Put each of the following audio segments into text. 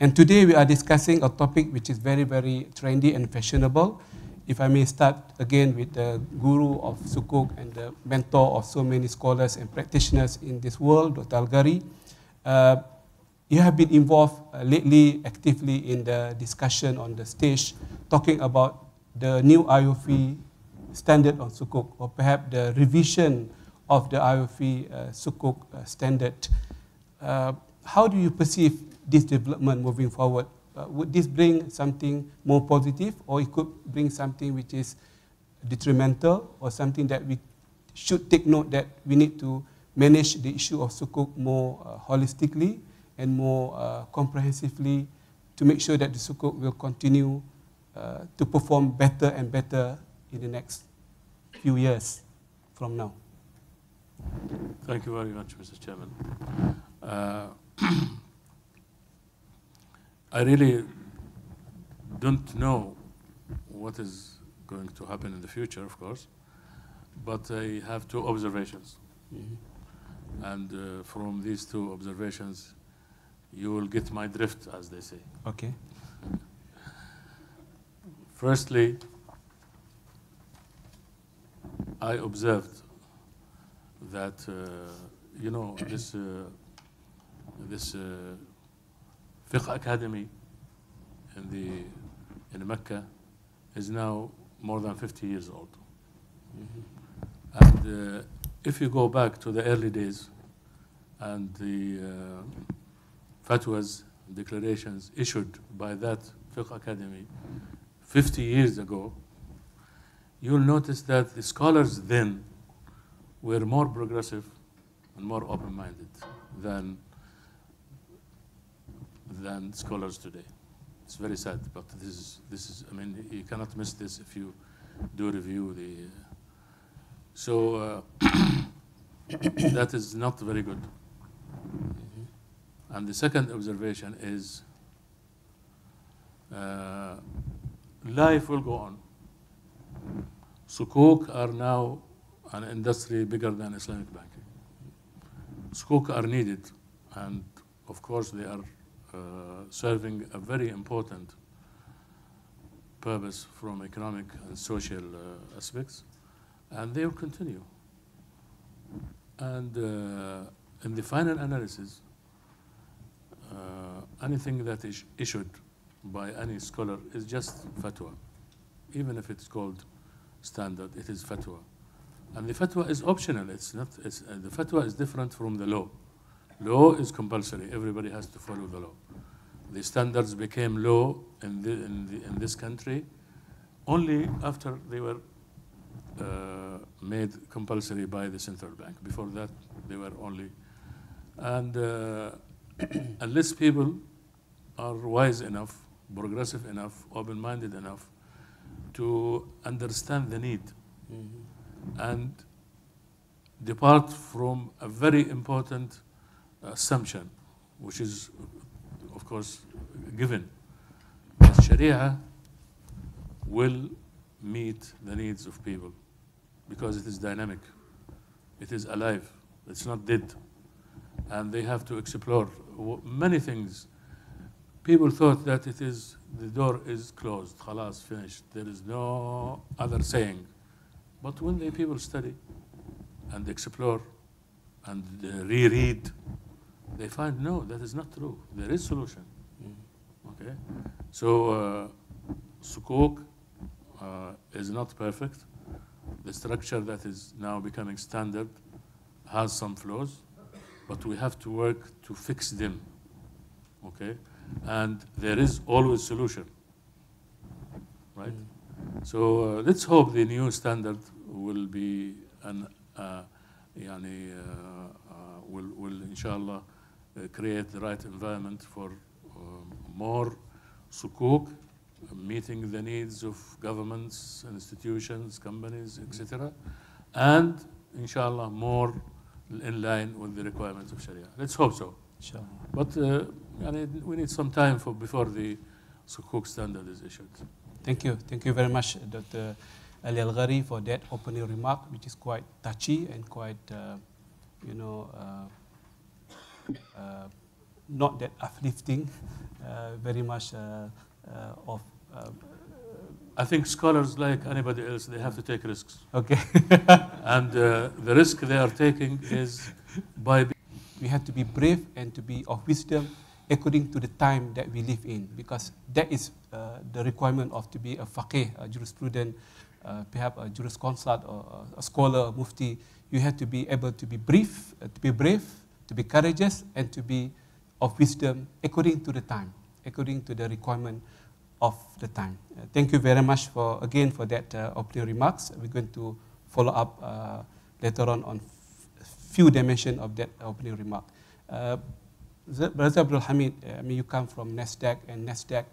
And today we are discussing a topic which is very, very trendy and fashionable. If I may start again with the guru of Sukuk and the mentor of so many scholars and practitioners in this world, Dr. Elgari. You have been involved lately actively in the discussion on the stage, talking about the new IOF standard on Sukuk, or perhaps the revision of the IOF Sukuk standard. How do you perceive this development moving forward? Would this bring something more positive, or it could bring something which is detrimental, or something that we should take note that we need to manage the issue of Sukuk more holistically and more comprehensively to make sure that the Sukuk will continue to perform better and better in the next few years from now? Thank you very much, Mr. Chairman. I really don't know what is going to happen in the future, of course, but I have two observations. Mm-hmm. And from these two observations, you will get my drift, as they say. Okay. Firstly, I observed that, you know, this Fiqh Academy in Mecca is now more than 50 years old. Mm-hmm. And if you go back to the early days and the fatwas, declarations issued by that Fiqh Academy 50 years ago, you'll notice that the scholars then were more progressive and more open-minded than scholars today. It's very sad, but this is. I mean, you cannot miss this if you do review the. So that is not very good. Mm-hmm. And the second observation is life will go on. Sukuk are now an industry bigger than Islamic banking. Sukuk are needed, and of course they are serving a very important purpose from economic and social aspects, and they will continue. And in the final analysis, anything that is issued by any scholar is just fatwa. Even if it's called standard, it is fatwa. And the fatwa is optional. It's not. The fatwa is different from the law. Law is compulsory. Everybody has to follow the law. The standards became law in this country only after they were made compulsory by the central bank. Before that, they were only. And unless people are wise enough, progressive enough, open-minded enough to understand the need, mm-hmm. and depart from a very important assumption, which is, of course, given, that Sharia will meet the needs of people because it is dynamic, it is alive, it's not dead, and they have to explore many things. People thought that the door is closed, khalas, finished, there is no other saying. But when the people study and explore and reread, they find, no, that is not true. There is solution. Okay? So Sukuk is not perfect. The structure that is now becoming standard has some flaws, but we have to work to fix them. Okay? And there is always solution. Right? So let's hope the new standard will be will inshallah create the right environment for more Sukuk, meeting the needs of governments, institutions, companies, etc., and inshallah more in line with the requirements of Sharia. Let's hope so. Inshallah. But we need some time before the Sukuk standard is issued. Thank you. Thank you very much, Dr. Ali Elgari, for that opening remark, which is quite touchy and quite, not that uplifting, very much of. I think scholars, like anybody else, they have to take risks. Okay. And the risk they are taking is by. We have to be brave and to be of wisdom according to the time that we live in, because that is the requirement of to be a faqih, a jurisprudent, perhaps a jurisconsult or a scholar, a mufti. You have to be able to be brave, to be courageous, and to be of wisdom according to the time, according to the requirement of the time. Thank you very much for that opening remarks. We're going to follow up later on few dimensions of that opening remark. Brother Abdul Hamid, I mean, you come from Nasdaq, and Nasdaq,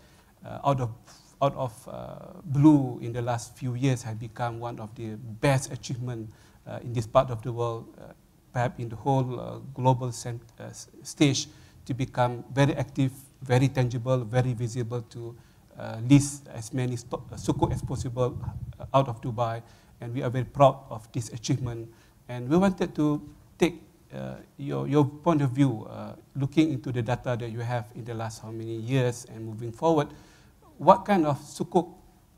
out of blue in the last few years, has become one of the best achievements in this part of the world, perhaps in the whole global stage, to become very active, very tangible, very visible, to list as many sukuk as possible out of Dubai, and we are very proud of this achievement. And we wanted to take your point of view, looking into the data that you have in the last how many years and moving forward. What kind of sukuk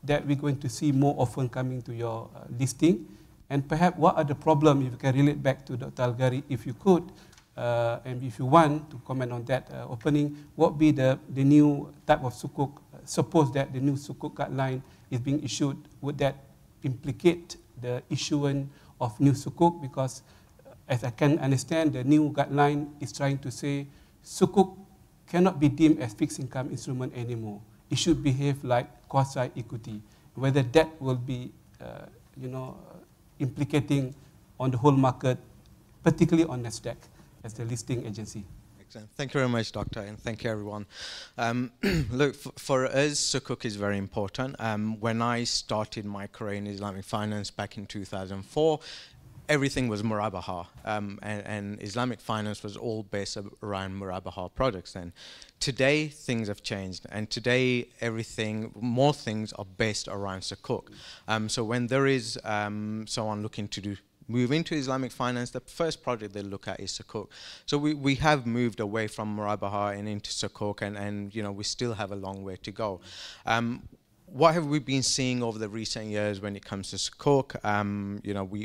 that we're going to see more often coming to your listing, and perhaps what are the problems, if you can relate back to Dr. Elgari, if you could, and if you want to comment on that opening, what be the new type of sukuk? Suppose that the new sukuk guideline is being issued, would that implicate the issuance of new sukuk? Because as I can understand, the new guideline is trying to say sukuk cannot be deemed as fixed income instrument anymore. It should behave like quasi-equity. Whether that will be, implicating on the whole market, particularly on Nasdaq as the listing agency. Excellent. Thank you very much, Doctor, and thank you, everyone. Look, for us, Sukuk is very important. When I started my career in Islamic finance back in 2004, everything was murabaha, and Islamic finance was all based around murabaha products then. Today, things have changed, and today, more things are based around Sukuk. So when there is someone looking to move into Islamic finance, the first project they look at is Sukuk. So we have moved away from murabaha and into Sukuk, and we still have a long way to go. What have we been seeing over the recent years when it comes to Sukuk?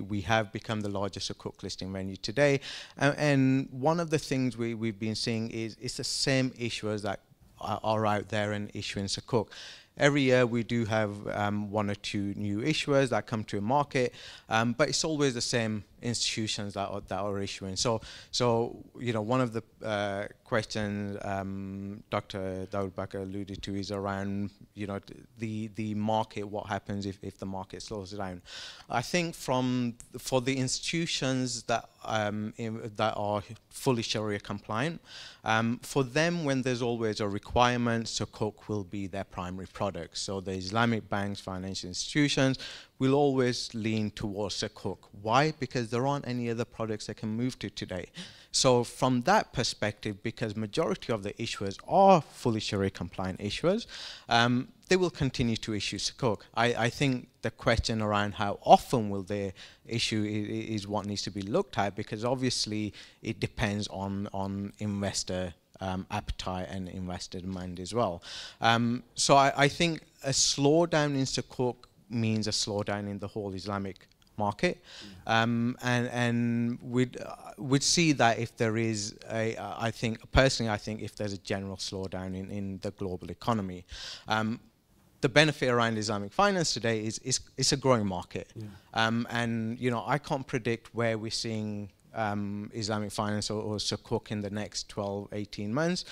We have become the largest Sukuk listing venue today. And one of the things we've been seeing is it's the same issuers that are out there and issuing Sukuk. Every year we do have one or two new issuers that come to a market, but it's always the same institutions that are issuing. So one of the questions Dr. Daud Bakar alluded to is around the market. What happens if the market slows down? I think for the institutions that are fully Sharia compliant, for them, when there's always a requirement, Sukuk will be their primary product. So the Islamic banks, financial institutions will always lean towards Sukuk. Why? Because there aren't any other products they can move to today. So from that perspective, because majority of the issuers are fully Sharia compliant issuers, they will continue to issue Sukuk. I think the question around how often will they issue is what needs to be looked at, because obviously it depends on investor appetite and investor demand as well. So I think a slowdown in Sukuk means a slowdown in the whole Islamic market, and we'd see that if there is I think if there's a general slowdown in the global economy. The benefit around Islamic finance today is it's a growing market, and I can't predict where we're seeing Islamic finance or Sukuk in the next 12, 18 months.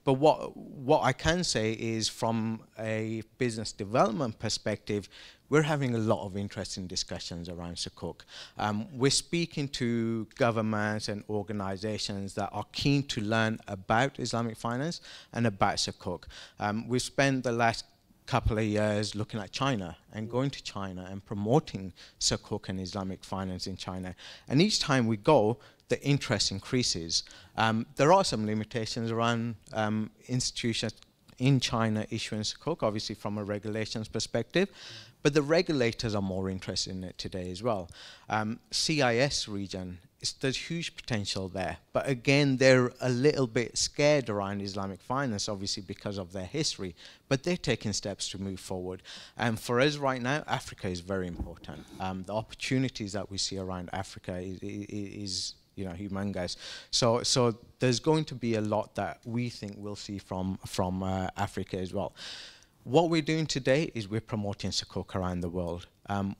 But what I can say is, from a business development perspective, we're having a lot of interesting discussions around Sukuk. We're speaking to governments and organizations that are keen to learn about Islamic finance and about Sukuk. We've spent the last couple of years looking at China and going to China and promoting Sukuk and Islamic finance in China. And each time we go, the interest increases. There are some limitations around institutions in China issuing Sukuk, obviously from a regulations perspective, but the regulators are more interested in it today as well. CIS region there's huge potential there. But again, they're a little bit scared around Islamic finance, obviously because of their history, but they're taking steps to move forward. And for us right now, Africa is very important. The opportunities that we see around Africa is humongous. So there's going to be a lot that we think we'll see from Africa as well. What we're doing today is we're promoting Sukuk around the world.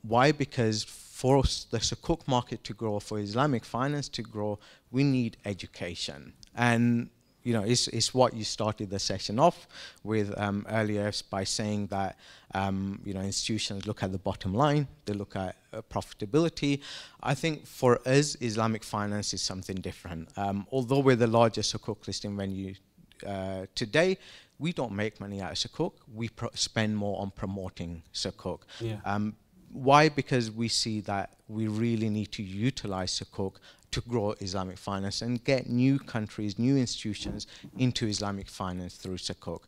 Why? Because for the Sukuk market to grow, for Islamic finance to grow, we need education. And it's what you started the session off with earlier by saying that institutions look at the bottom line, they look at profitability. I think for us, Islamic finance is something different. Although we're the largest Sukuk listing venue today, we don't make money out of Sukuk. We spend more on promoting Sukuk. Yeah. Why? Because we see that we really need to utilize Sukuk to grow Islamic finance and get new countries, new institutions into Islamic finance through Sukuk.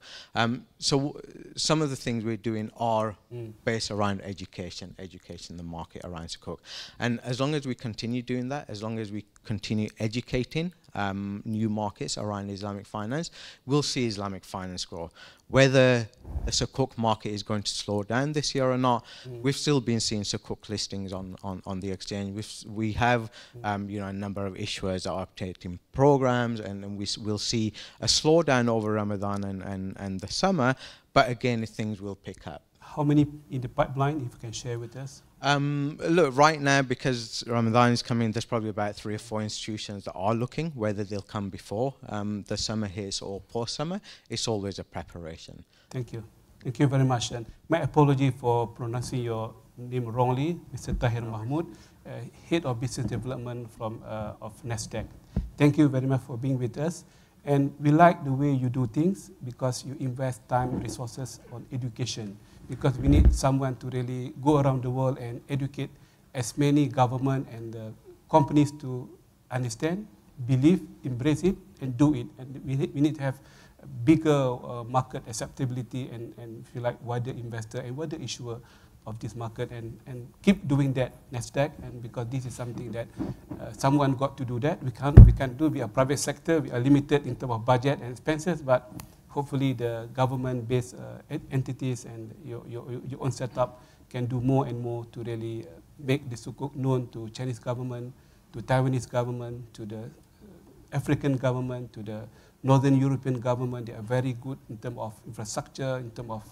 So some of the things we're doing are based around education the market around Sukuk. And as long as we continue doing that, as long as we continue educating new markets around Islamic finance, we'll see Islamic finance grow. Whether the Sukuk market is going to slow down this year or not, we've still been seeing Sukuk listings on the exchange. We have a number of issuers that are updating programs, and we'll see a slowdown over Ramadan and the summer, but again, things will pick up. How many in the pipeline, if you can share with us? Look, right now, because Ramadan is coming, there's probably about 3 or 4 institutions that are looking, whether they'll come before the summer hits or post-summer. It's always a preparation. Thank you. Thank you very much. And my apology for pronouncing your name wrongly, Mr. Tahir Mahmood, Head of Business Development of Nasdaq. Thank you very much for being with us. And we like the way you do things because you invest time, resources on education, because we need someone to really go around the world and educate as many government and companies to understand, believe, embrace it, and do it. And we need to have bigger market acceptability and if you like, wider investor and wider issuer of this market, and keep doing that, Nasdaq, and because this is something that someone got to do that. We can't do. We are private sector. We are limited in terms of budget and expenses, but hopefully the government-based entities and your own setup can do more and more to really make the Sukuk known to Chinese government, to Taiwanese government, to the African government, to the Northern European government. They are very good in terms of infrastructure, in terms of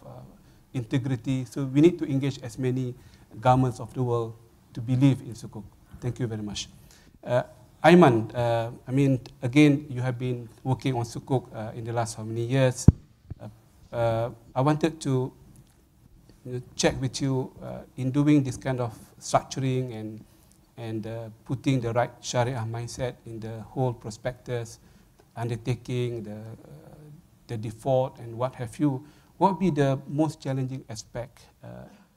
integrity. So we need to engage as many governments of the world to believe in Sukuk. Thank you very much. Aiman, again, you have been working on Sukuk in the last how many years? I wanted to check with you in doing this kind of structuring and putting the right Shariah mindset in the whole prospectus, undertaking, the default, and what have you. What would be the most challenging aspect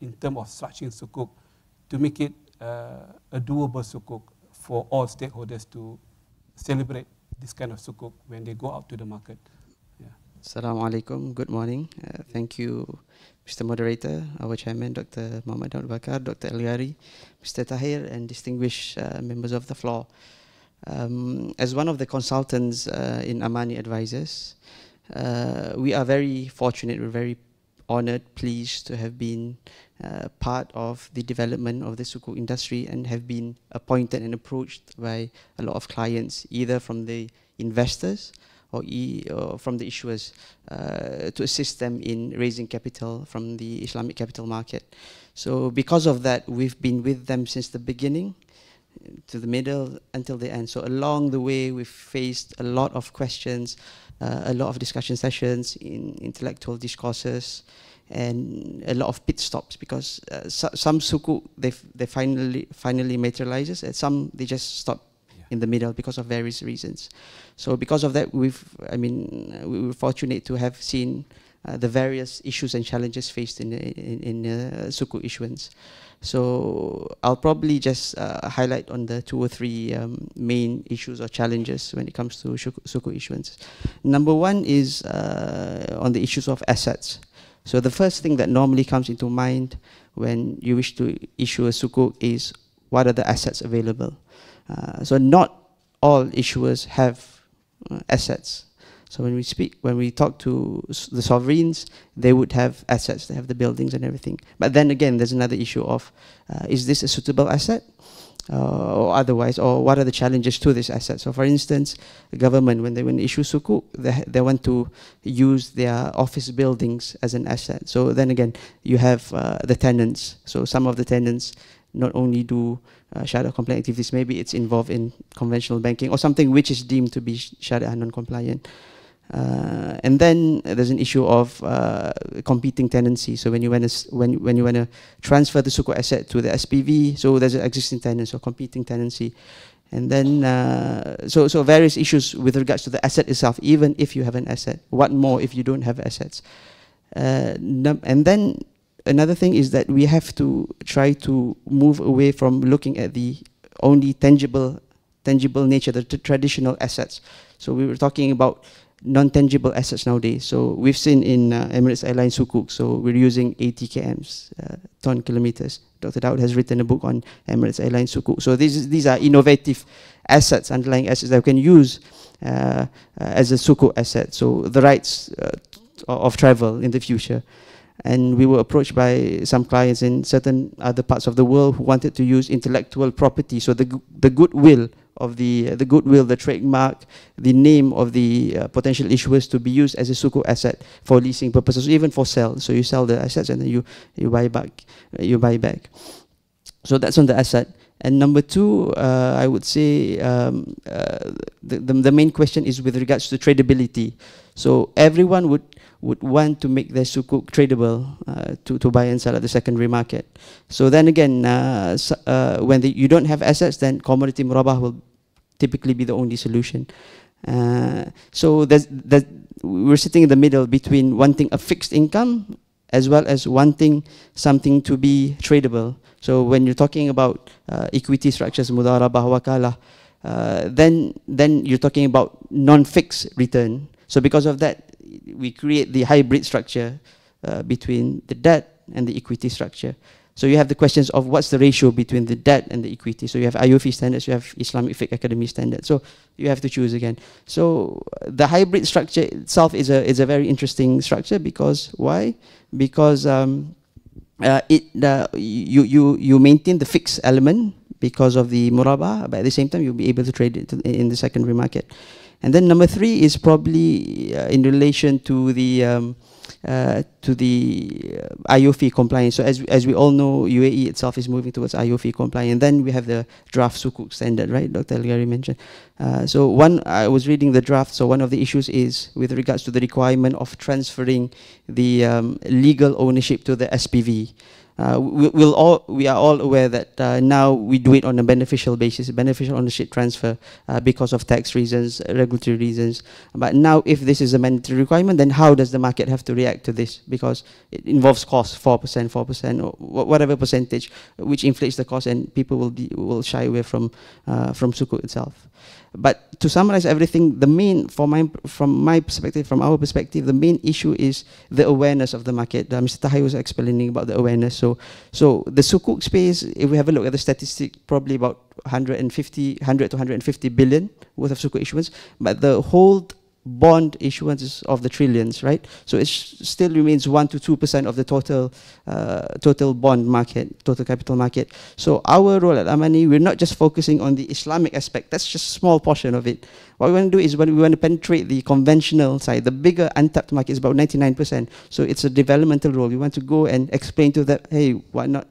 in terms of structuring Sukuk to make it a doable Sukuk for all stakeholders to celebrate this kind of Sukuk when they go out to the market? Yeah. Assalamu alaikum. Good morning. Thank you, Mr. Moderator, our Chairman, Dr. Mohamed Bakar, Dr. Elgari, Mr. Tahir, and distinguished members of the floor. As one of the consultants in Amanie Advisors, we are very fortunate, we're very honored, pleased to have been part of the development of the Sukuk industry and have been appointed and approached by a lot of clients, either from the investors or from the issuers, to assist them in raising capital from the Islamic capital market. So because of that, we've been with them since the beginning to the middle until the end. So along the way, we've faced a lot of questions, a lot of discussion sessions, in intellectual discourses, and a lot of pit stops, because some Sukuk they finally materializes, and some they just stop in the middle because of various reasons. So because of that, we were fortunate to have seen the various issues and challenges faced in Sukuk issuance. So I'll probably just highlight on the 2 or 3 main issues or challenges when it comes to Sukuk issuance. Number one is on the issues of assets. So the first thing that normally comes into mind when you wish to issue a Sukuk is what are the assets available. So not all issuers have assets. So when we talk to the sovereigns, they would have assets, they have the buildings and everything. But then again, there's another issue of, is this a suitable asset? Or otherwise, or what are the challenges to this asset? So for instance, the government, when they issue Sukuk, they want to use their office buildings as an asset. So then again, you have the tenants. So some of the tenants not only do Sharia compliant activities, maybe it's involved in conventional banking or something which is deemed to be Sharia non-compliant. And then there's an issue of competing tenancy. So when you want to transfer the Sukuk asset to the SPV, so there's an existing tenant, so competing tenancy. And then so various issues with regards to the asset itself, even if you have an asset. What more if you don't have assets? And then another thing is that we have to try to move away from looking at the only tangible nature, the traditional assets. So we were talking about non-tangible assets nowadays. So we've seen in Emirates Airlines Sukuk, so we're using 80 kms, ton kilometers. Dr. Daud has written a book on Emirates Airlines Sukuk. So these are innovative assets, underlying assets that we can use as a Sukuk asset. So the rights of travel in the future. And we were approached by some clients in certain other parts of the world who wanted to use intellectual property. So the goodwill of the goodwill, the trademark, the name of the potential issuers to be used as a Sukuk asset for leasing purposes, even for sale. So you sell the assets and then you buy back. So that's on the asset. And number two, I would say the main question is with regards to tradability. So everyone would want to make their Sukuk tradable to buy and sell at the secondary market. So then again, when you don't have assets, then commodity murabah will typically be the only solution. So we're sitting in the middle between wanting a fixed income as well as wanting something to be tradable. So when you're talking about equity structures, mudarabah, wakalah, then you're talking about non-fixed return. So because of that, we create the hybrid structure between the debt and the equity structure. So you have the questions of what's the ratio between the debt and the equity. So you have IOFI standards, you have Islamic Fiqh Academy standards. So you have to choose again. So the hybrid structure itself is a very interesting structure because why? Because you maintain the fixed element because of the murabah, but at the same time you'll be able to trade it in the secondary market. And then number three is probably in relation to the IOFI compliance. So as we all know, UAE itself is moving towards IOFI compliance. And then we have the draft Sukuk standard, right? Dr. Elgari mentioned. So I was reading the draft. So one of the issues is with regards to the requirement of transferring the legal ownership to the SPV. We are all aware that now we do it on a beneficial basis, beneficial ownership transfer because of tax reasons, regulatory reasons. But now if this is a mandatory requirement, then how does the market have to react to this? Because it involves cost, 4%, or whatever percentage, which inflates the cost, and people will shy away from Sukuk itself. But to summarize everything, the main, from my perspective, from our perspective, the main issue is the awareness of the market. Mr. Tahir was explaining about the awareness. So the Sukuk space, if we have a look at the statistic, probably about 100 to 150 billion worth of Sukuk issuance, but the whole bond issuance is of the trillions, right? So it still remains 1 to 2% of the total bond market, total capital market. So our role at Amanie, we're not just focusing on the Islamic aspect. That's just a small portion of it. What we want to do is we want to penetrate the conventional side. The bigger untapped market is about 99%. So it's a developmental role. We want to go and explain to them, hey, why not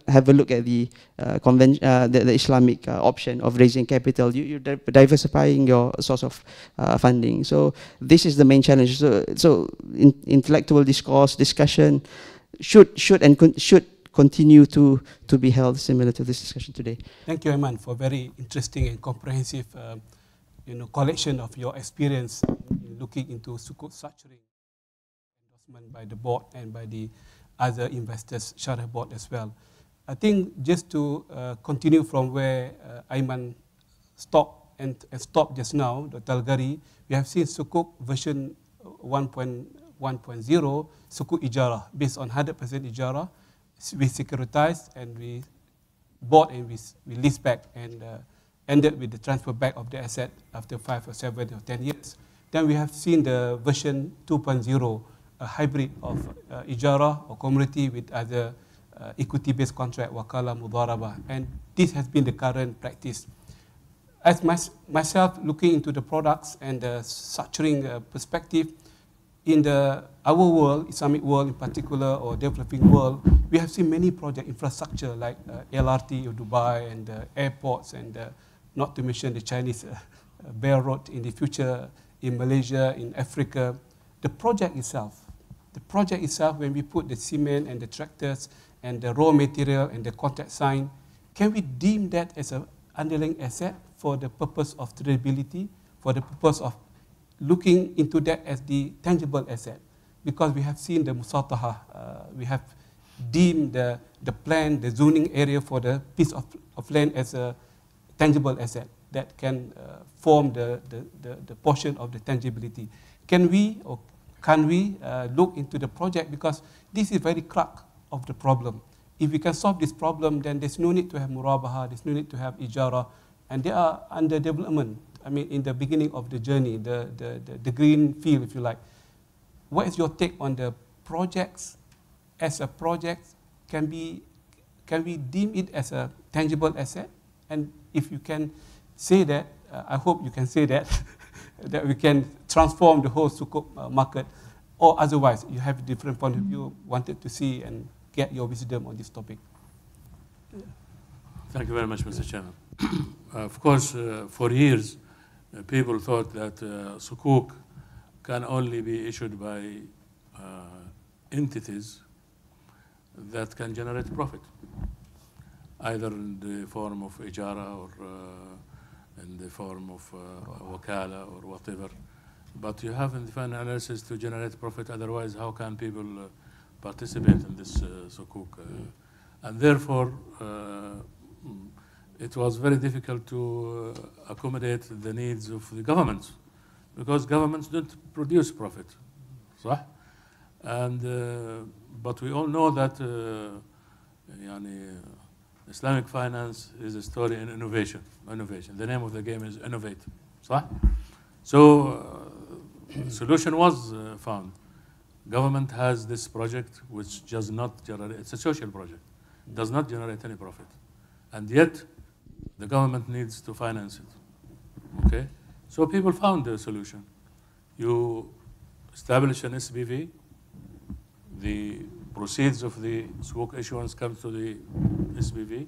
have a look at the the Islamic option of raising capital. You're diversifying your source of funding. So this is the main challenge. So intellectual discourse, discussion should continue to be held similar to this discussion today. Thank you, Aiman, for very interesting and comprehensive collection of your experience in looking into Sukuk structuring, endorsement by the board and by the other investors, Shariah board as well. I think just to continue from where Aiman stopped just now, Dr. Elgari, we have seen Sukuk version 1.0, Sukuk Ijara, based on 100% Ijara. We securitized and we bought and we lease back, and ended with the transfer back of the asset after 5 or 7 or 10 years. Then we have seen the version 2.0, a hybrid of ijara or commodity with other equity-based contract, wakala, mudarabah, and this has been the current practice. As myself looking into the products and the structuring perspective, in our world, Islamic world in particular, or developing world, we have seen many project infrastructure like LRT of Dubai and airports, and not to mention the Chinese Belt Road in the future, in Malaysia, in Africa. The project itself, when we put the cement and the tractors and the raw material and the contract sign, can we deem that as an underlying asset for the purpose of tradability, for the purpose of looking into that as the tangible asset? Because we have seen the musataha, we have deemed the plan, the zoning area for the piece of land as a tangible asset that can form the portion of the tangibility. Can we look into the project, because this is very crux of the problem. If we can solve this problem, then there's no need to have murabaha, there's no need to have ijara, and they are under development. I mean, in the beginning of the journey, the green field, if you like. What is your take on the projects as a project? Can we deem it as a tangible asset? And if you can say that, I hope you can say that, that we can transform the whole Sukuk market, or otherwise you have a different point of view, wanted to see and get your wisdom on this topic. Thank you very much, Mr. Chairman. Of course, for years, people thought that Sukuk can only be issued by entities that can generate profit, either in the form of ijara or in the form of wakala or whatever. But you have in the final analysis to generate profit, otherwise how can people participate in this Sukuk? And therefore, it was very difficult to accommodate the needs of the governments, because governments don't produce profit. صح? And but we all know that Islamic finance is a story in innovation. The name of the game is innovate. صح? So solution was found. Government has this project which does not generate, it's a social project, does not generate any profit. And yet, the government needs to finance it. Okay? So people found the solution. You establish an SPV, the proceeds of the Sukuk issuance comes to the SPV.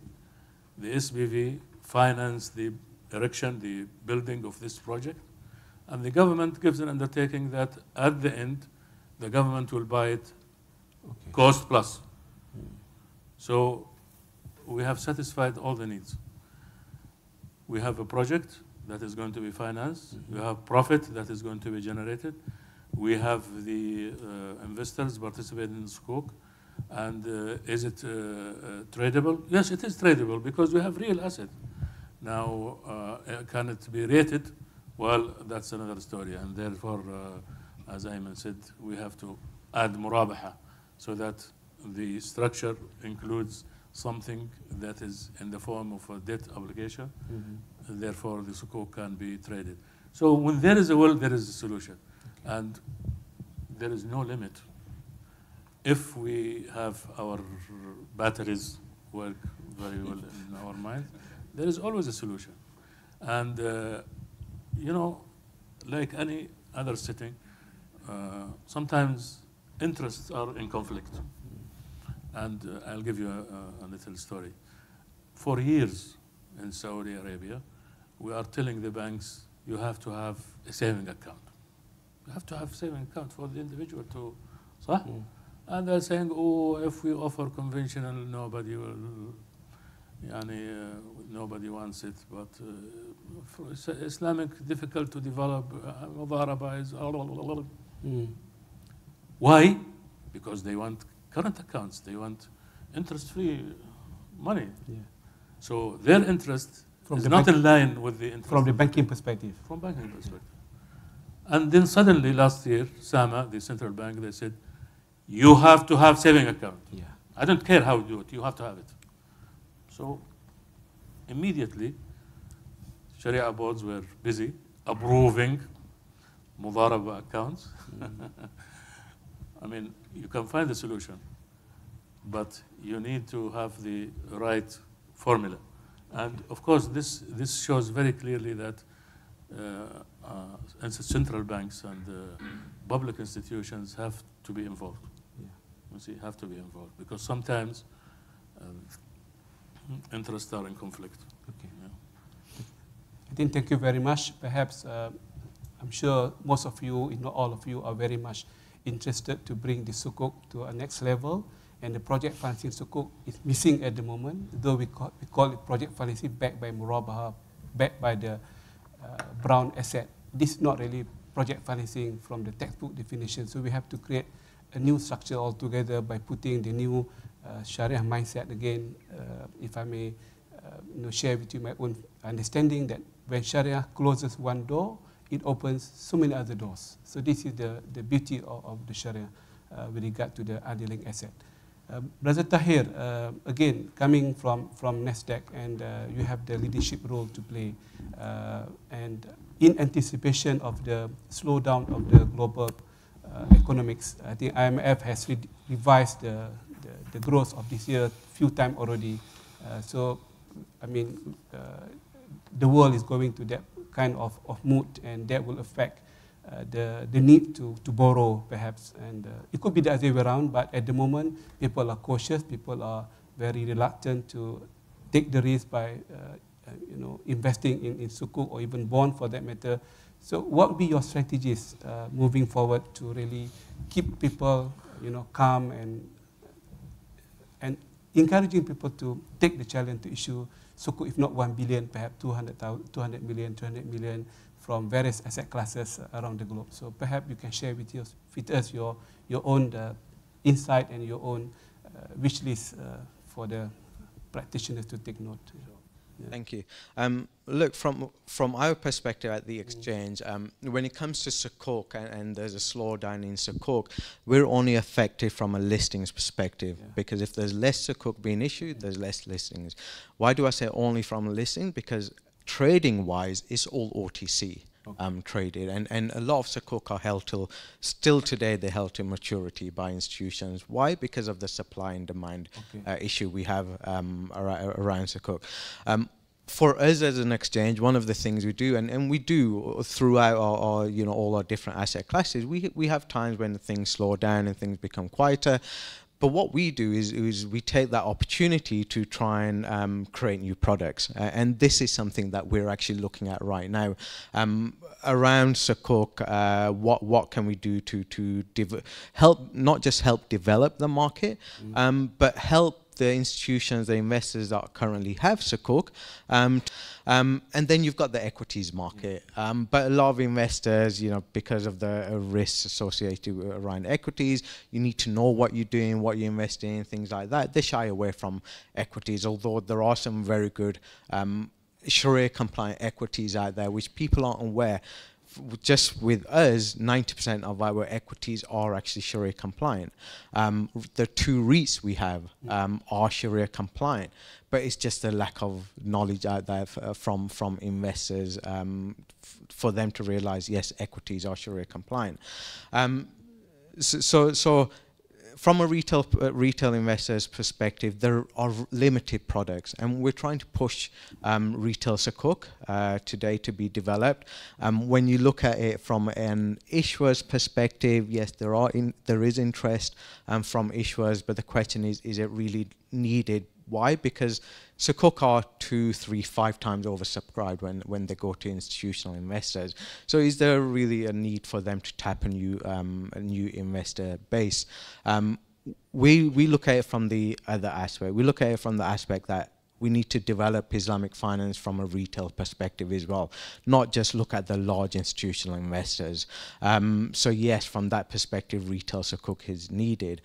The SPV finance the erection, the building of this project, and the government gives an undertaking that at the end, the government will buy it cost plus. So we have satisfied all the needs. We have a project that is going to be financed. We have profit that is going to be generated. We have the investors participating in Sukuk. And is it tradable? Yes, it is tradable because we have real asset. Now, can it be rated? Well, that's another story. And therefore, as Aiman said, we have to add murabaha so that the structure includes something that is in the form of a debt obligation. Mm-hmm. Therefore, the Sukuk can be traded. So when there is a will, there is a solution. Okay. And there is no limit. If we have our batteries work very well in our mind, there is always a solution. And, you know, like any other setting, sometimes interests are in conflict. And I'll give you a little story. For years in Saudi Arabia, we are telling the banks, you have to have a saving account. You have to have a saving account for the individual to, صح? And they're saying, oh, if we offer conventional, nobody will, nobody wants it. But for Islamic, difficult to develop. Mudarabah is Why? Because they want current accounts. They want interest-free money. Yeah. So their interest is not in line with the interest. From the banking perspective. From banking perspective. And then suddenly last year, SAMA, the central bank, they said, you have to have saving account. Yeah. I don't care how you do it, you have to have it. So immediately, Sharia boards were busy approving Mudaraba accounts. I mean, you can find a solution, but you need to have the right formula. And of course, this shows very clearly that central banks and public institutions have to be involved. Yeah. You see, have to be involved, because sometimes interests are in conflict. Okay. Yeah. I think thank you very much. Perhaps I'm sure most of you, if not all of you, are very much interested to bring the Sukuk to a next level. And the project financing Sukuk is missing at the moment, though we call it project financing backed by Murabaha, backed by the brown asset. This is not really project financing from the textbook definition, so we have to create a new structure altogether by putting the new Shariah mindset again. If I may share with you my own understanding that when Shariah closes one door, it opens so many other doors. So this is the beauty of the Shariah with regard to the underlying asset. Brother Tahir, again, coming from Nasdaq, and you have the leadership role to play. And in anticipation of the slowdown of the global economics, I think IMF has revised the growth of this year a few times already. So, I mean, the world is going to that kind of mood, and that will affect the need to borrow, perhaps. And it could be the other way around, but at the moment, people are cautious, people are very reluctant to take the risk by investing in Sukuk or even bond for that matter. So what would be your strategies moving forward to really keep people calm and encouraging people to take the challenge to issue Sukuk, if not 1 billion, perhaps 200 million, 200 million from various asset classes around the globe. So perhaps you can share with us your own insight and your own wish list for the practitioners to take note. Yeah. Thank you. Look, from our perspective at the exchange, when it comes to Sukuk and there's a slowdown in Sukuk, we're only affected from a listings perspective, because if there's less Sukuk being issued, there's less listings. Why do I say only from a listing? Because trading-wise, it's all OTC. Traded, and a lot of Sukuk are held still today they're held to maturity by institutions. Why? Because of the supply and demand issue we have around Sukuk. For us as an exchange, one of the things we do, and we do throughout our all our different asset classes, we have times when things slow down and things become quieter. But what we do is we take that opportunity to try and create new products. And this is something that we're actually looking at right now. Around Sukuk, what can we do to help, not just help develop the market, but help the institutions, the investors that currently have Sukuk, and then you've got the equities market. But a lot of investors, because of the risks associated around equities, you need to know what you're doing, what you're investing in, things like that. They shy away from equities, although there are some very good Sharia compliant equities out there, which people aren't aware. Just with us, 90% of our equities are actually Sharia compliant. The two REITs we have are Sharia compliant, but it's just a lack of knowledge out there from investors for them to realize, yes, equities are Sharia compliant. So from a retail investor's perspective, there are limited products, and we're trying to push retail Sukuk today to be developed. When you look at it from an issuer's perspective, yes, there is interest from issuers, but the question is it really needed? Why? Because Sukuk are 2, 3, 5 times oversubscribed when they go to institutional investors. So is there really a need for them to tap a new investor base? We look at it from the other aspect. We look at it from the aspect that we need to develop Islamic finance from a retail perspective as well, not just look at the large institutional investors. So yes, from that perspective, retail Sukuk is needed.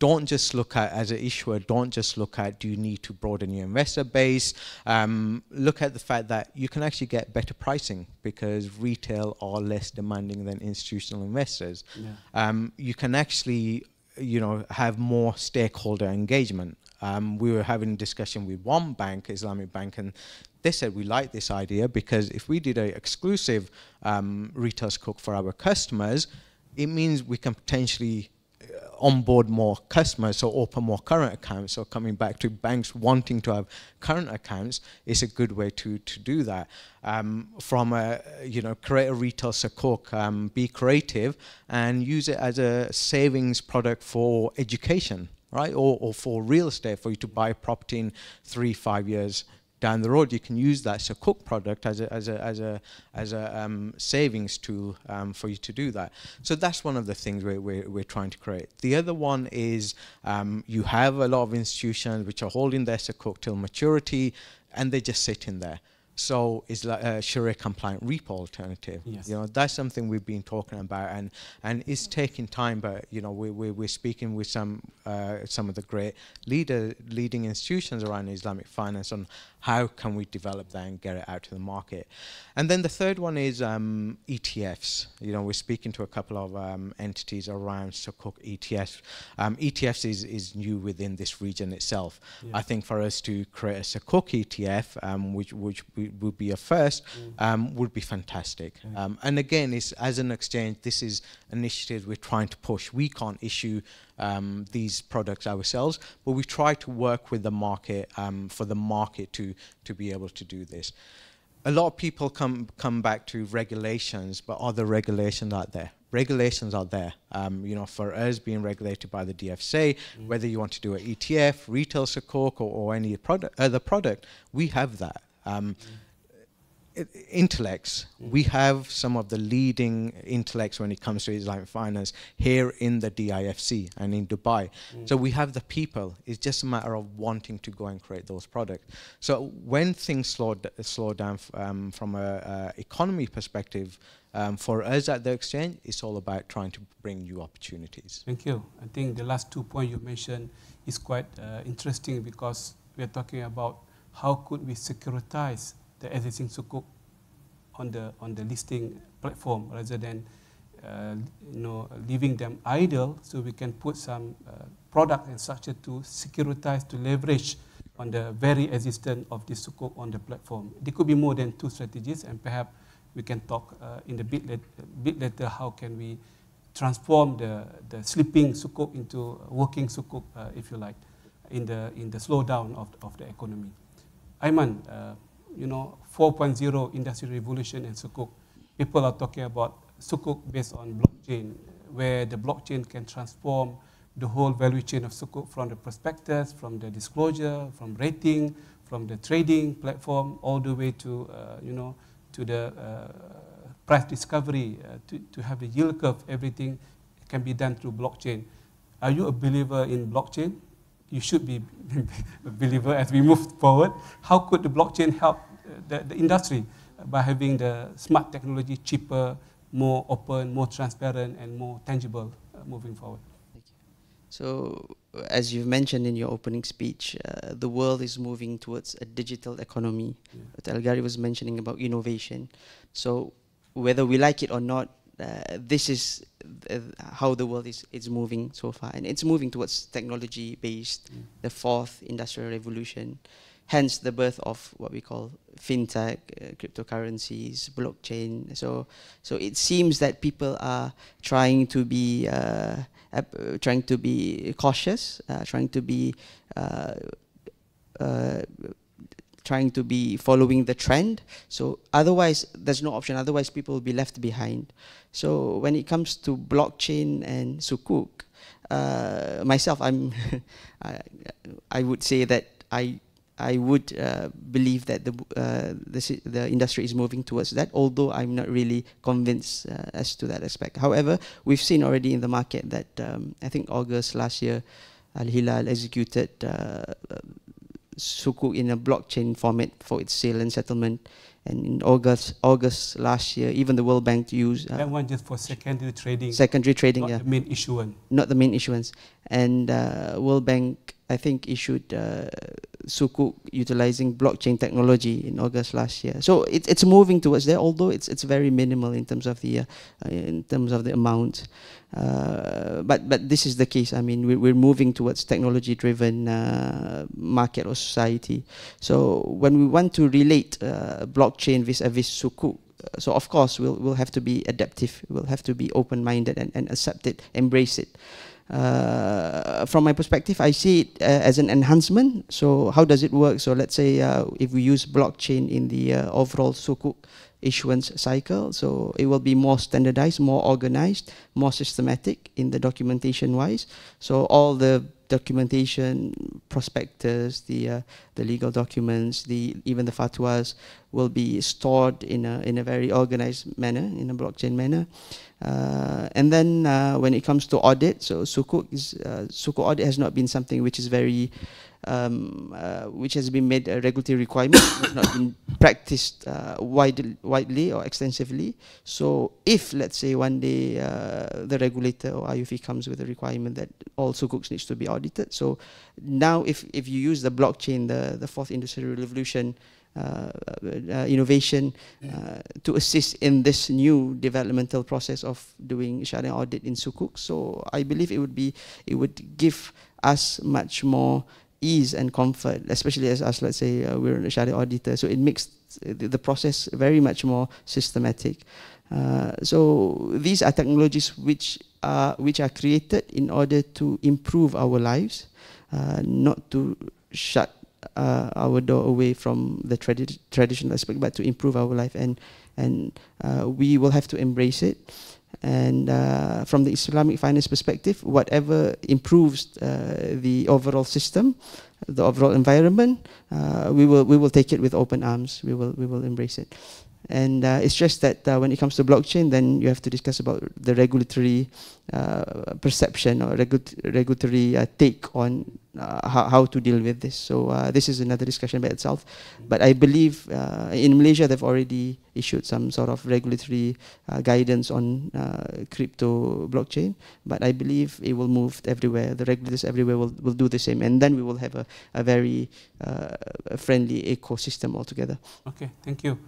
Don't just look at, as an issuer, don't just look at, do you need to broaden your investor base? Look at the fact that you can actually get better pricing because retail are less demanding than institutional investors. You can actually, have more stakeholder engagement. We were having a discussion with one bank, Islamic bank, and They said, we like this idea because if we did an exclusive retail Sukuk for our customers, it means we can potentially onboard more customers, so open more current accounts. So coming back to banks wanting to have current accounts is a good way to do that. From a, create a retail Sukuk, be creative and use it as a savings product for education, right? Or for real estate, for you to buy property in 3-5 years down the road. You can use that Sukuk product as a savings tool for you to do that. So that's one of the things we're trying to create. The other one is you have a lot of institutions which are holding their Sukuk till maturity, and they're just sitting there. So it's like a Sharia compliant repo alternative. Yes. That's something we've been talking about, and it's taking time. But we're speaking with some of the great leading institutions around Islamic finance on how can we develop that and get it out to the market. And then the third one is ETFs. We're speaking to a couple of entities around Sukuk ETFs. ETFs is new within this region itself. Yes. I think for us to create a Sukuk ETF, which would be a first, would be fantastic. Okay. And again, as an exchange, this is initiatives we're trying to push. We can't issue these products ourselves, but we try to work with the market for the market to be able to do this. A lot of people come back to regulations, but are the regulations out there? Regulations are there. For us being regulated by the DFSA, whether you want to do an ETF, retail Sukuk, or any other product, we have that. Intellects. We have some of the leading intellects when it comes to Islamic finance here in the DIFC and in Dubai. So we have the people. It's just a matter of wanting to go and create those products. So when things slow down from a economy perspective, for us at the exchange, it's all about trying to bring new opportunities. Thank you. I think the last 2 points you mentioned is quite interesting, because we are talking about how could we securitize the existing Sukuk on the listing platform rather than leaving them idle, so we can put some product and structure to securitize, to leverage on the very existence of this Sukuk on the platform. There could be more than 2 strategies, and perhaps we can talk in the bit later how can we transform the sleeping Sukuk into working Sukuk, if you like, in the slowdown of the economy. Aiman, 4.0 industry revolution and Sukuk. People are talking about Sukuk based on blockchain, where the blockchain can transform the whole value chain of Sukuk, from the prospectus, from the disclosure, from rating, from the trading platform, all the way to to the price discovery, to have the yield curve. Everything can be done through blockchain. Are you a believer in blockchain? You should be a believer as we move forward. How could the blockchain help the industry by having the smart technology cheaper, more open, more transparent, and more tangible moving forward? Thank you. So, as you've mentioned in your opening speech, the world is moving towards a digital economy. Yeah. Elgari was mentioning about innovation. So, whether we like it or not, this is how the world is moving so far, and it's moving towards technology-based, the 4th industrial revolution. Hence the birth of what we call fintech, cryptocurrencies, blockchain. So it seems that people are trying to be cautious, trying to be following the trend. So otherwise, there's no option. Otherwise, people will be left behind. So when it comes to blockchain and Sukuk, myself, I would say that I would believe that the industry is moving towards that, although I'm not really convinced as to that aspect. However, we've seen already in the market that I think August last year, Al-Hilal executed Sukuk in a blockchain format for its sale and settlement. And in August last year, even the World Bank used... that one just for secondary trading. Secondary trading, not yeah. the main issuance. Not the main issuance. And World Bank, I think, issued Sukuk utilizing blockchain technology in August last year. So it's moving towards there, although it's very minimal in terms of the amount. But this is the case. I mean, we're moving towards technology-driven market or society. So when we want to relate blockchain vis-a-vis Sukuk, so of course we'll have to be adaptive. We'll have to be open-minded and accept it, embrace it. From my perspective, I see it as an enhancement. So how does it work? So let's say if we use blockchain in the overall Sukuk issuance cycle, so it will be more standardized, more organized, more systematic in the documentation wise. So all the documentation, prospectus, the legal documents, even the fatwas will be stored in a very organized manner, in a blockchain manner. And then when it comes to audit, so Sukuk audit has not been something which is very which has been made a regulatory requirement, has not been practiced widely or extensively. So if, let's say, one day the regulator or IUFI comes with a requirement that all Sukuks needs to be audited, so now if you use the blockchain, the fourth industrial revolution innovation to assist in this new developmental process of doing Sharia audit in Sukuk, so I believe it would give us much more ease and comfort, especially as us, let's say, we're a Sharia auditor. So it makes the process very much more systematic. So these are technologies which are created in order to improve our lives, not to shut our door away from the traditional aspect, but to improve our life, and we will have to embrace it. And from the Islamic finance perspective, whatever improves the overall system, the overall environment, we will take it with open arms. We will embrace it. And it's just that when it comes to blockchain, then you have to discuss about the regulatory perception or regulatory take on how to deal with this. So this is another discussion by itself. But I believe in Malaysia, they've already issued some sort of regulatory guidance on crypto blockchain. But I believe it will move everywhere. The regulators everywhere will do the same. And then we will have a very friendly ecosystem altogether. Okay, thank you.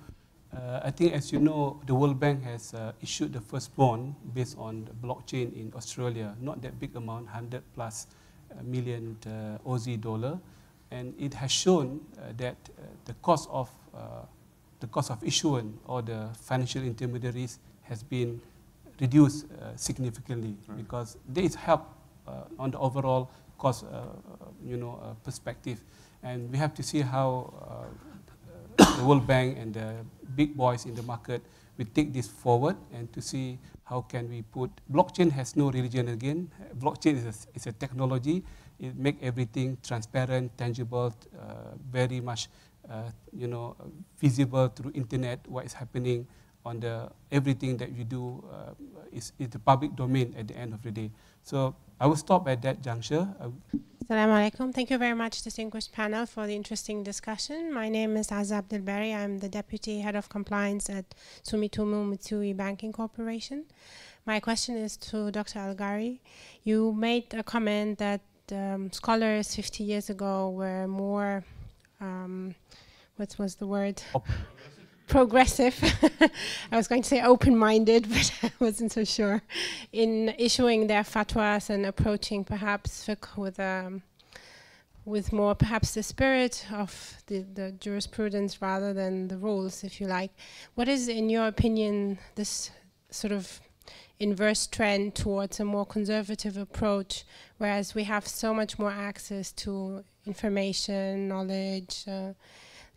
I think, as you know, the World Bank has issued the first bond based on the blockchain in Australia. Not that big amount, 100+ million Aussie dollar, and it has shown that the cost of issuance or the financial intermediaries has been reduced significantly, because there is help on the overall cost, perspective, and we have to see how the World Bank and the big boys in the market will take this forward, and to see how can we put blockchain has no religion again. Blockchain is a technology. It make everything transparent, tangible, very much visible through internet. What is happening on everything that you do is the public domain at the end of the day. So I will stop at that juncture. Assalamu alaikum. Thank you very much, distinguished panel, for the interesting discussion. My name is Azza Abdelbari. I'm the Deputy Head of Compliance at Sumitomo Mitsui Banking Corporation. My question is to Dr. Elgari. You made a comment that scholars 50 years ago were more, what was the word? Progressive. I was going to say open-minded, but I wasn't so sure, in issuing their fatwas and approaching perhaps fiqh with more perhaps the spirit of the jurisprudence rather than the rules, if you like. What is, in your opinion, this sort of inverse trend towards a more conservative approach, whereas we have so much more access to information, knowledge,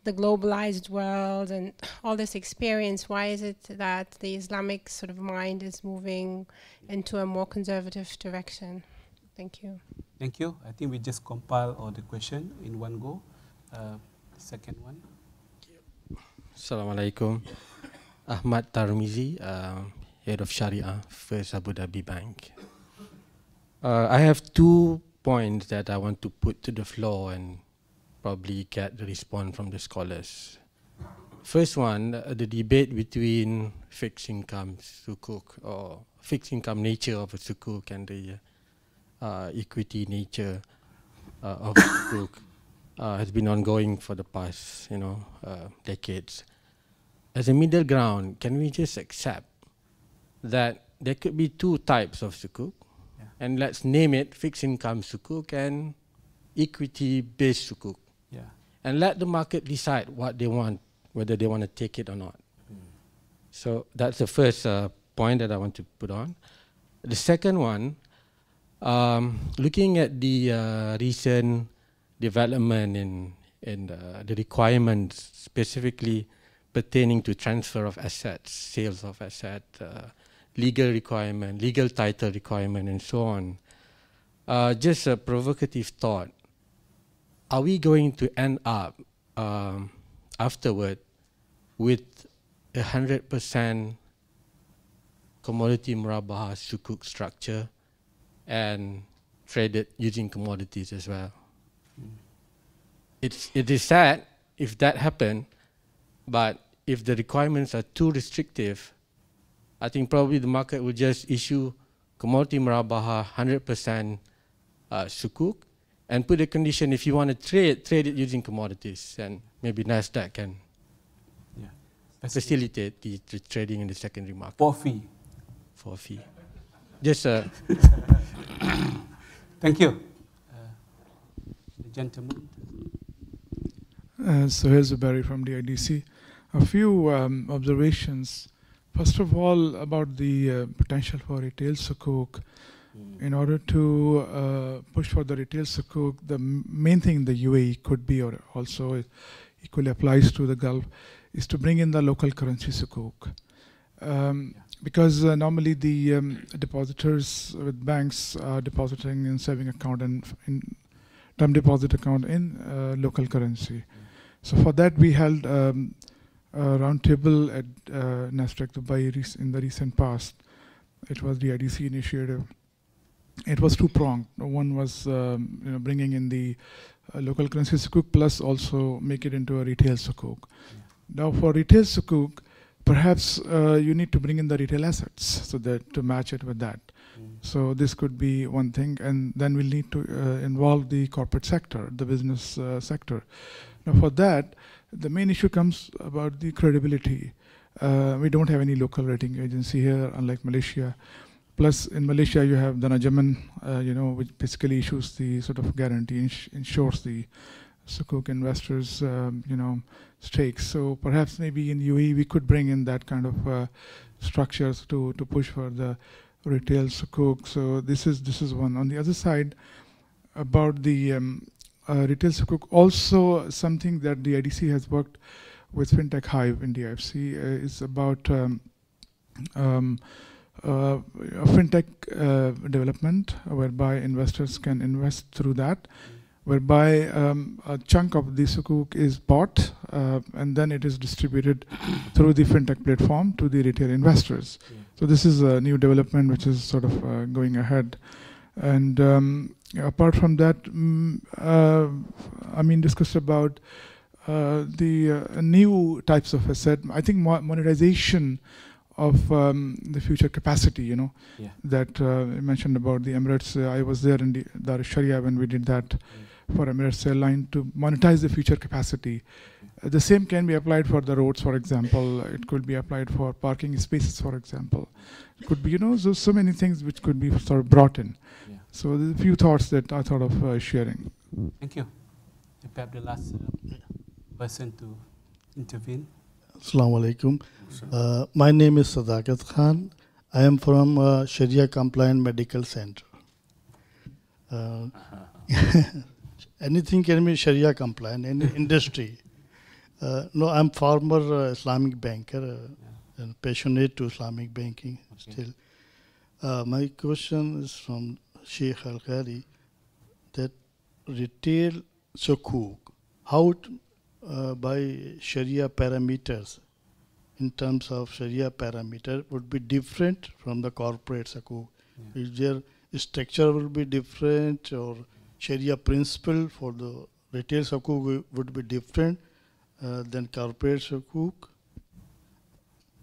the globalized world and all this experience? Why is it that the Islamic sort of mind is moving into a more conservative direction? Thank you. Thank you. I think we just compile all the question in one go. Second one. Assalamualaikum. Ahmad Tarmizi, Head of Sharia, First Abu Dhabi Bank. I have 2 points that I want to put to the floor and probably get the response from the scholars. First one, the debate between fixed income sukuk, or fixed income nature of a sukuk, and the equity nature of sukuk. has been ongoing for the past, decades. As a middle ground, can we just accept that there could be two types of sukuk, and let's name it fixed income sukuk and equity-based sukuk, and let the market decide what they want, whether they want to take it or not. So that's the first point that I want to put on. The second one, looking at the recent development in the requirements specifically pertaining to transfer of assets, sales of assets, legal requirement, legal title requirement, and so on. Just a provocative thought. Are we going to end up afterward with 100% commodity murabaha sukuk structure and traded using commodities as well? It is sad if that happened, but if the requirements are too restrictive, I think probably the market will just issue commodity murabaha 100% sukuk and put a condition if you want to trade it using commodities, and maybe Nasdaq can facilitate the trading in the secondary market. For fee. For fee. Just Thank you. The gentleman. Suhail Zubairi from the IDC. A few observations. First of all, about the potential for retail sukuk. In order to push for the retail sukuk, the main thing in the UAE could be, or also equally applies to the Gulf, is to bring in the local currency sukuk. Because normally the depositors with banks are depositing in saving account and in term deposit account in local currency. So for that we held a roundtable at Nasdaq Dubai in the recent past. It was the IDC initiative. It was two-pronged. One was bringing in the local currency sukuk plus also make it into a retail sukuk. Now for retail sukuk, perhaps you need to bring in the retail assets so that to match it with that. So this could be one thing, and then we'll need to involve the corporate sector, the business sector. Now for that, the main issue comes about the credibility. We don't have any local rating agency here, unlike Malaysia. Plus in Malaysia you have the Najaman, which basically issues the sort of guarantee, ensures the sukuk investors, stakes. So perhaps maybe in UAE we could bring in that kind of structures to push for the retail sukuk. So this is one. On the other side, about the retail sukuk, also something that the IDC has worked with FinTech Hive in the IFC is about a FinTech development whereby investors can invest through that, whereby a chunk of the sukuk is bought and then it is distributed through the FinTech platform to the retail investors. So this is a new development which is sort of going ahead. And apart from that, discussed about the new types of asset. I think monetization of the future capacity, that you mentioned about the Emirates. I was there in the Shariah when we did that for Emirates Airline to monetize the future capacity. The same can be applied for the roads, for example. It could be applied for parking spaces, for example. It could be, so many things which could be sort of brought in. So there's a few thoughts that I thought of sharing. Thank you. Perhaps the last person to intervene. Assalamu alaikum. My name is Sadakat Khan. I am from Sharia Compliant Medical Center. Anything can be Sharia compliant in industry. No, I'm former Islamic banker and passionate to Islamic banking still. My question is from Sheikh Elgari, that retail sukuk, how by Sharia parameters, in terms of Sharia parameter, would be different from the corporate sukuk? Is their structure will be different, or Sharia principle for the retail sukuk would be different than corporate sukuk?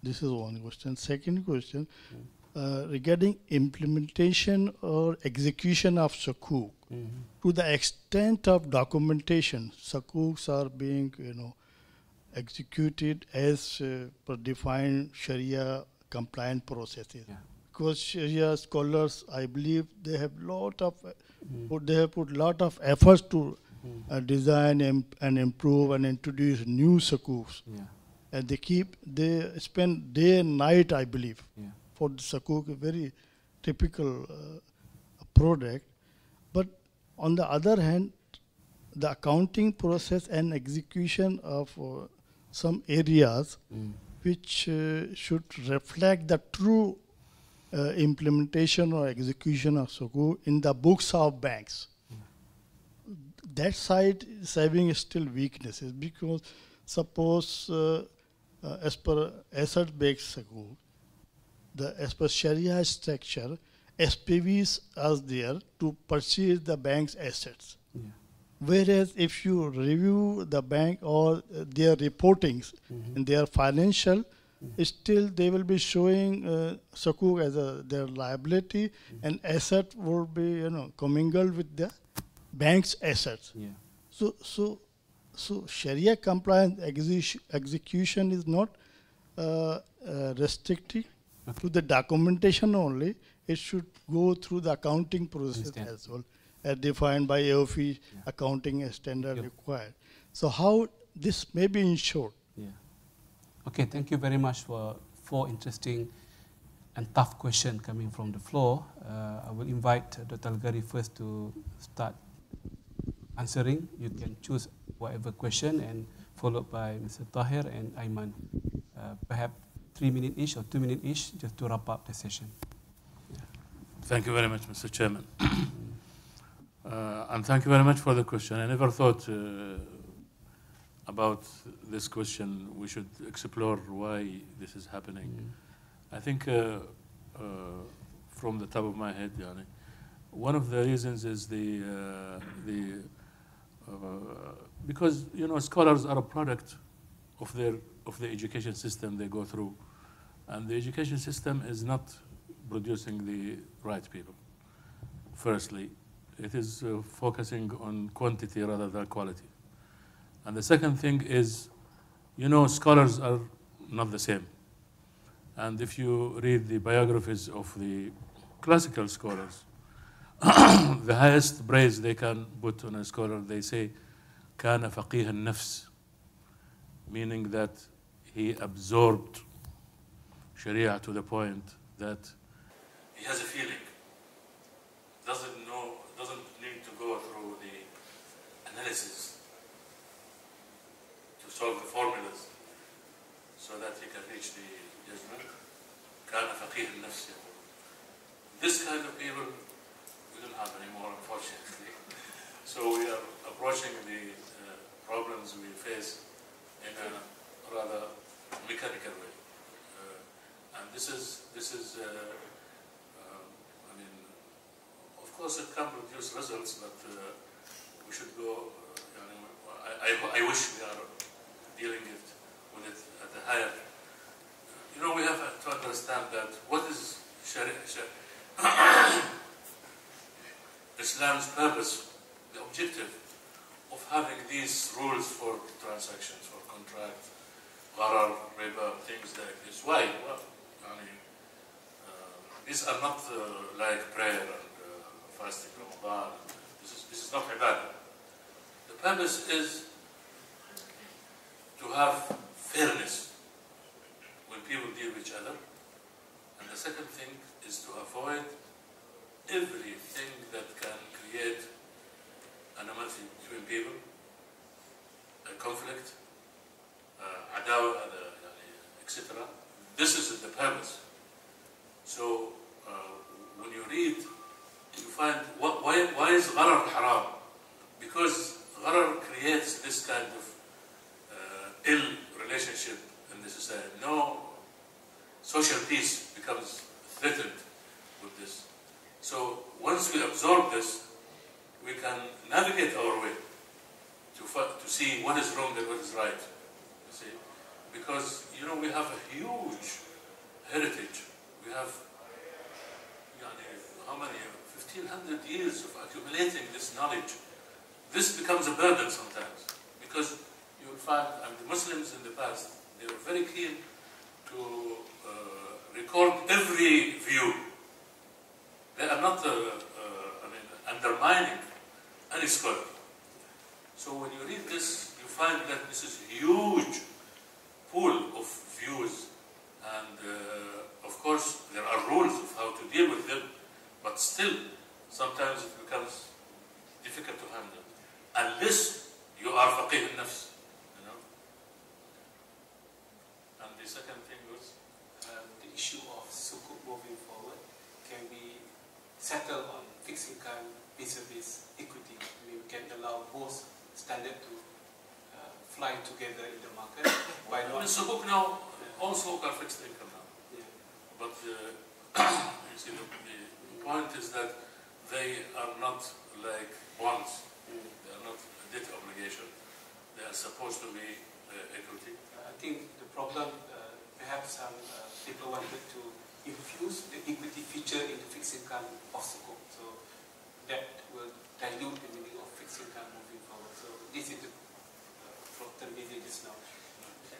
This is one question. Second question, regarding implementation or execution of Sukuk, to the extent of documentation, Sukuks are being, executed as per defined Sharia compliant processes. Yeah. Because Sharia scholars, I believe, they have lot of, they have put lot of efforts to design and improve and introduce new Sukuks. Yeah. And they spend day and night, I believe, Yeah. for the Sukuk, a very typical product. But on the other hand, the accounting process and execution of some areas which should reflect the true implementation or execution of Sukuk in the books of banks. That side is having still weaknesses, because suppose as per asset-based Sukuk, as per Sharia structure, SPVs are there to purchase the bank's assets. Yeah. Whereas if you review the bank or their reportings in their financial, still they will be showing Sukuk as their liability, and asset will be commingled with the bank's assets. Yeah. So Sharia compliant execution is not restricted to the documentation only. It should go through the accounting process as well, as defined by AOFI accounting standard required. So how this may be ensured? Yeah. Okay, thank you very much for 4 interesting and tough questions coming from the floor. I will invite Dr. Elgari first to start answering. You can choose whatever question, and followed by Mr. Tahir and Aiman. Perhaps 3 minutes each or 2 minutes each, just to wrap up the session. Thank you very much, Mr. Chairman. And thank you very much for the question. I never thought about this question. We should explore why this is happening. I think from the top of my head, one of the reasons is because scholars are a product of the education system they go through, and the education system is not producing the right people. Firstly, it is focusing on quantity rather than quality. And the second thing is, scholars are not the same. And if you read the biographies of the classical scholars, the highest praise they can put on a scholar, they say, كان فقيه النفس, meaning that he absorbed Sharia to the point that he has a feeling, doesn't need to go through the analysis to solve the formulas so that he can reach the judgment. كان فقيه النفس. This kind of people we don't have anymore, unfortunately. So we are approaching the problems we face in a rather mechanical way. And this is I mean, of course it can produce results, but we should go, I wish we are dealing with it at a higher, we have to understand that what is Sharia? Islam's purpose, the objective of having these rules for transactions, for contracts, gharar, riba, things like this. Why? Well, these are not like prayer and fasting, Ramadan. This is not ibadah. The purpose is to have fairness when people deal with each other. And the second thing is to avoid everything that can create animosity between people, a conflict, adawa, etc. This is the purpose. So when you read, you find why is gharar haram? Because gharar creates this kind of ill relationship in the society. No social peace becomes threatened with this. So once we absorb this, we can navigate our way to see what is wrong and what is right. You see, because we have a huge heritage. We have how many, 1,500 years of accumulating this knowledge, this becomes a burden sometimes. Because you will find, and the Muslims in the past, they were very keen to record every view. They are not undermining any scholar. So when you read this, you find that this is a huge pool of views, and of course there are rules of how to deal with them, but still sometimes it becomes difficult to handle unless you are faqih al-nafs, you know. And the second thing was the issue of sukuk moving forward. Can we settle on fixed income vis-a-vis equity? We can allow both standard to fly together in the market. Why not? Sukuk now, all sukuk are fixed income now. Yeah. But you see, the point is that they are not like bonds. They are not a debt obligation. They are supposed to be equity. I think the problem, perhaps some people wanted to infuse the equity feature in the fixed income of Sukuk. So that will dilute the meaning of fixed income moving forward. So this is the terminated just now.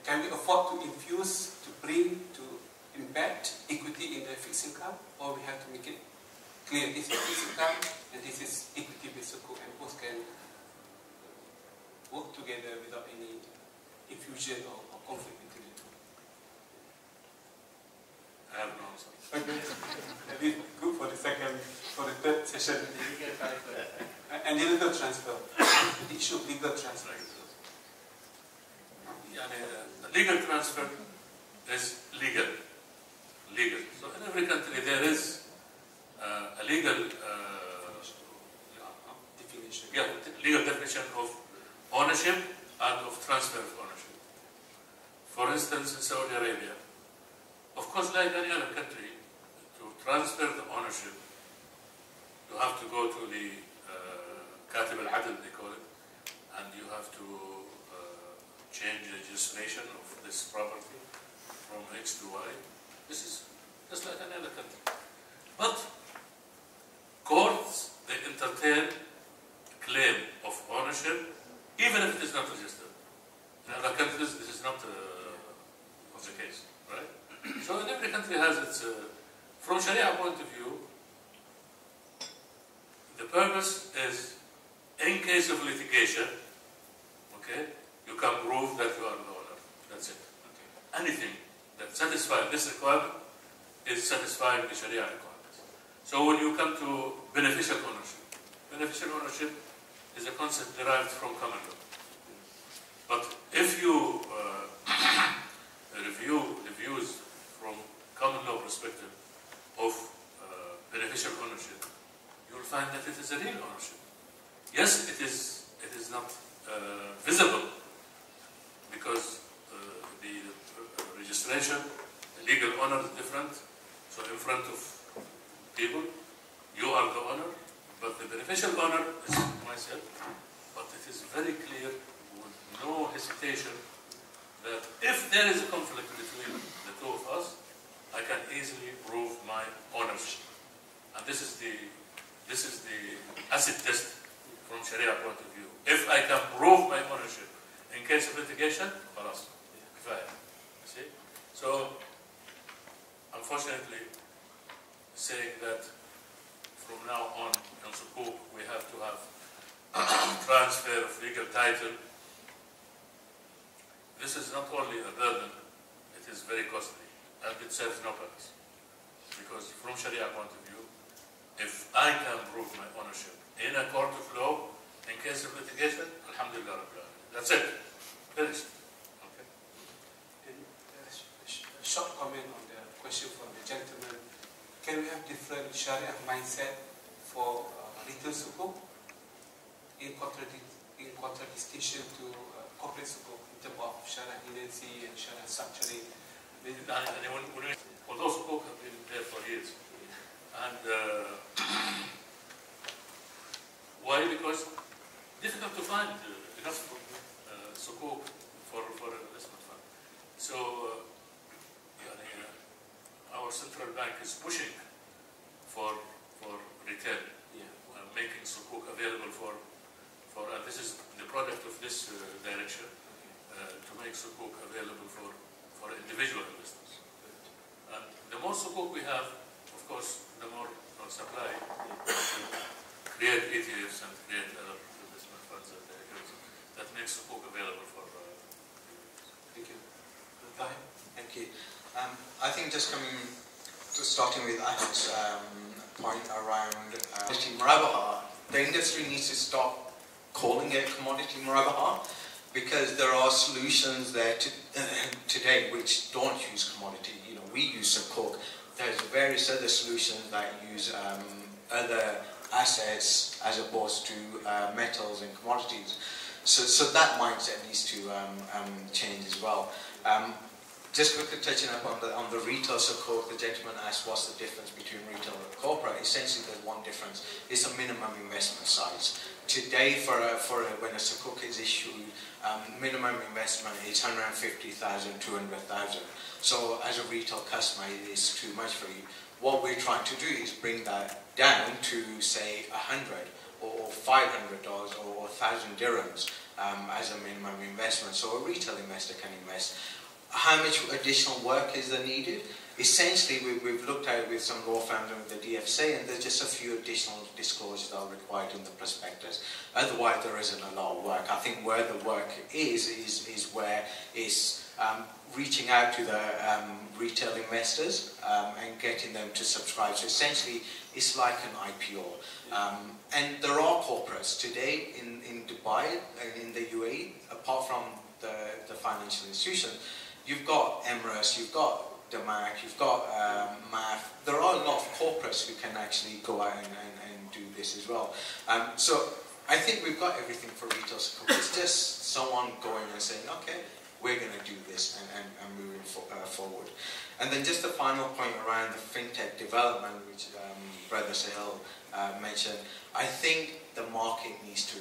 Can we afford to infuse, to bring, to embed equity in the fixed income, or we have to make it clear this is fixed income and this is equity-based Sukuk, and both can work together without any infusion or conflict between the two? I have no answer. Okay. That is good for the third session. And legal transfer. The issue of legal transfer. Legal transfer is legal. So in every country there is a legal definition. Yeah, legal definition of ownership and of transfer of ownership. For instance, in Saudi Arabia, of course, like any other country, to transfer the ownership, you have to go to the Katib al-Adl, they call it, and you have to change the registration of this property from X to Y. This is just like any other country. But courts, they entertain claim of ownership, even if it is not registered. In other countries, this is not the case, right? So in every country has its, from Sharia point of view, the purpose is, in case of litigation, okay, you can prove that you are the owner. That's it. Okay. Anything that satisfies this requirement is satisfying the Sharia requirements. So when you come to beneficial ownership is a concept derived from common law. But if you review the views from common law perspective of beneficial ownership, you will find that it is a real ownership. Yes, it is not visible because the registration, the legal owner is different. So in front of people, you are the owner, but the beneficial owner is myself. But it is very clear, with no hesitation, that if there is a conflict between the two of us, I can easily prove my ownership. And this is the acid test from Sharia point of view. If I can prove my ownership in case of litigation, خلاص, كفاية. See? So, unfortunately, saying that from now on in Sukuk we have to have transfer of legal title, this is not only a burden, it is very costly and it serves no purpose. Because from Sharia point of view, if I can prove my ownership in a court of law, in case of litigation, alhamdulillah, that's it. Finished. Okay. And a short comment on the question from the gentleman. Can we have different Sharia mindset for retail Sukuk in contradistinction to corporate Sukuk in terms of Sharia leniency and Sharia structuring? Although Sukuk have been there for years. And why? Because difficult to find enough Sukuk for an investment fund. So our central bank is pushing for for retail, making Sukuk available for this is the product of this direction, to make Sukuk available for individual investors. And the more Sukuk we have, of course, the more supply, create ETFs and create other investment funds that makes Sukuk available for. Thank you. Thank you. I think just starting with Ahmed's point around commodity murabaha, the industry needs to stop calling it commodity murabaha, because there are solutions there today which don't use commodity. You know, we use Sukuk. There's various other solutions that use other assets as opposed to metals and commodities. So that mindset needs to change as well. Just quickly touching up on the retail Sukuk, the gentleman asked what's the difference between retail and corporate. Essentially, there's one difference. It's a minimum investment size. Today, when a Sukuk is issued, minimum investment is 150,000, 200,000. So as a retail customer, it is too much for you. What we're trying to do is bring that down to, say, 100 or $500 or 1,000 dirhams as a minimum investment. So a retail investor can invest. How much additional work is there needed? Essentially, we've looked at it with some law firms and with the DFSA, and there's just a few additional disclosures that are required in the prospectus. Otherwise, there isn't a lot of work. I think where the work is where it's reaching out to the retail investors and getting them to subscribe. So essentially, it's like an IPO. And there are corporates today in Dubai and in the UAE, apart from the financial institutions. You've got Emirates, you've got Damac, you've got MAF. There are a lot of corporates who can actually go out and do this as well. So I think we've got everything for retail Sukuk. It's just someone going and saying, okay, we're going to do this and moving forward. And then just the final point around the fintech development, which Brother Sahil mentioned. I think the market needs to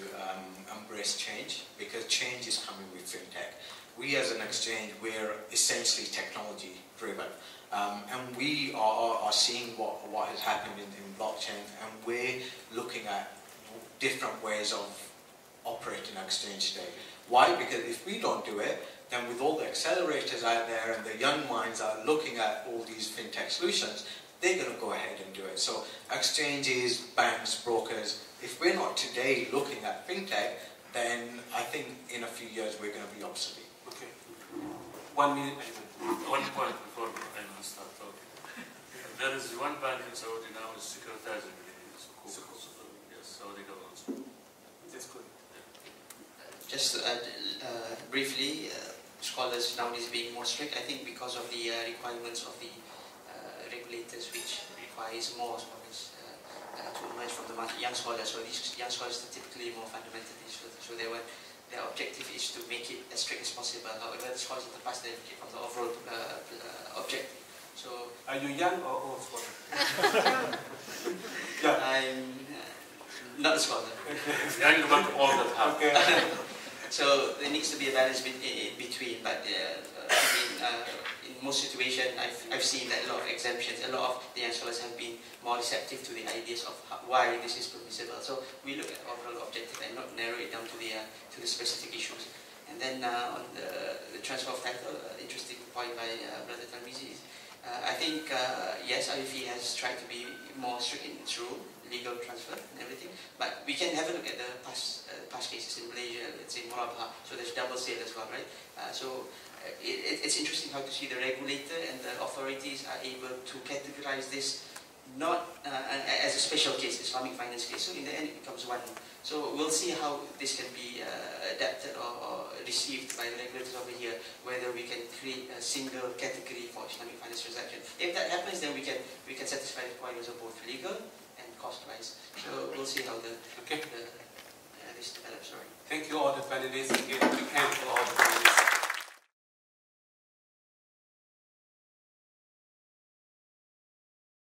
embrace change, because change is coming with fintech. We as an exchange, we're essentially technology driven. And we are seeing what has happened in blockchain, and we're looking at different ways of operating an exchange today. Why? Because if we don't do it, then with all the accelerators out there and the young minds are looking at all these fintech solutions, they're going to go ahead and do it. So exchanges, banks, brokers, if we're not today looking at fintech, then I think in a few years we're going to be obsolete. Okay. 1 minute. One point before Aiman starts talking. There is one bank in Saudi now is securitizing the Sukuk. Yes, Saudi government. That's good. Just to add briefly, scholars nowadays being more strict, I think because of the requirements of the regulators, which requires more scholars to emerge from the market, young scholars. So these young scholars are typically more fundamentalist. So their objective is to make it as strict as possible. However, the scholars in the past, they keep on the overall objective. So are you young or old scholar? yeah. I'm not a scholar. Young but old at heart. Okay. So there needs to be a balance in between, but in most situations, I've seen that a lot of exemptions, a lot of the young scholars have been more receptive to the ideas of why this is permissible. So we look at overall objective and not narrow it down to the specific issues. And then on the transfer of title, interesting point by Brother Talmizi is, I think yes, IFE has tried to be more strict in its rule, legal transfer and everything, but we can have a look at the past cases in Malaysia, let's say Murabaha, so there's double sale as well, right? So it's interesting how to see the regulator and the authorities are able to categorize this not as a special case, Islamic finance case, so in the end it becomes one. So we'll see how this can be adapted or received by the regulators over here, whether we can create a single category for Islamic finance transaction. If that happens, then we can satisfy the requirements of both legal and cost-wise. So we'll see how this develops. Sorry. Thank you all the panelists again.